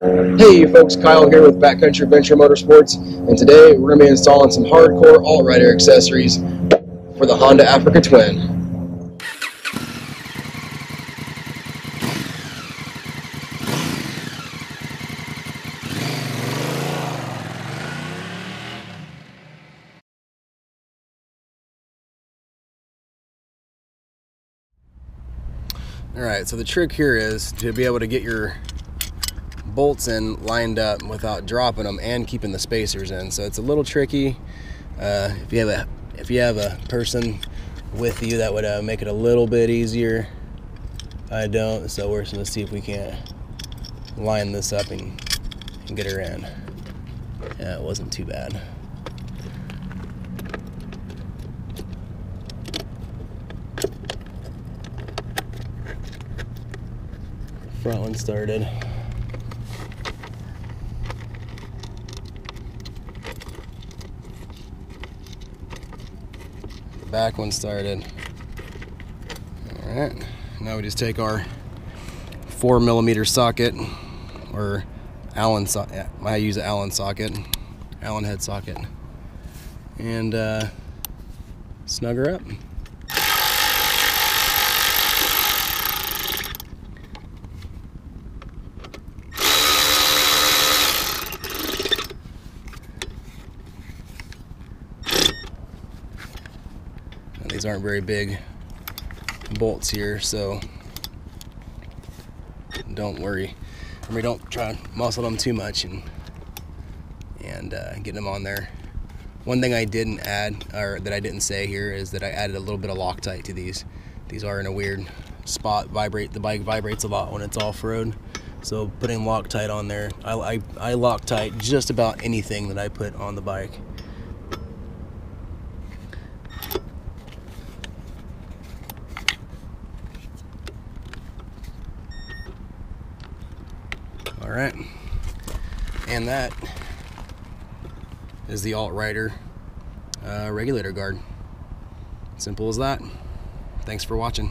Hey folks, Kyle here with Backcountry Venture Motorsports, and today we're going to be installing some hardcore AltRider accessories for the Honda Africa Twin. Alright, so the trick here is to be able to get your bolts in lined up without dropping them and keeping the spacers in. So it's a little tricky. If you have a person with you, that would make it a little bit easier. I don't, so we're just gonna see if we can't line this up and get her in. Yeah, it wasn't too bad. Front one started. Back one started. All right, now we just take our 4mm socket, or Allen socket. I use an Allen socket, Allen head socket, and snug her up. These aren't very big bolts here, so don't worry. I mean, don't try to muscle them too much and get them on there. One thing I didn't add, or that I didn't say here, is that I added a little bit of Loctite to these. These are in a weird spot. The bike vibrates a lot when it's off-road, so putting Loctite on there, I Loctite just about anything that I put on the bike. Alright, and that is the AltRider Regulator guard. Simple as that. Thanks for watching.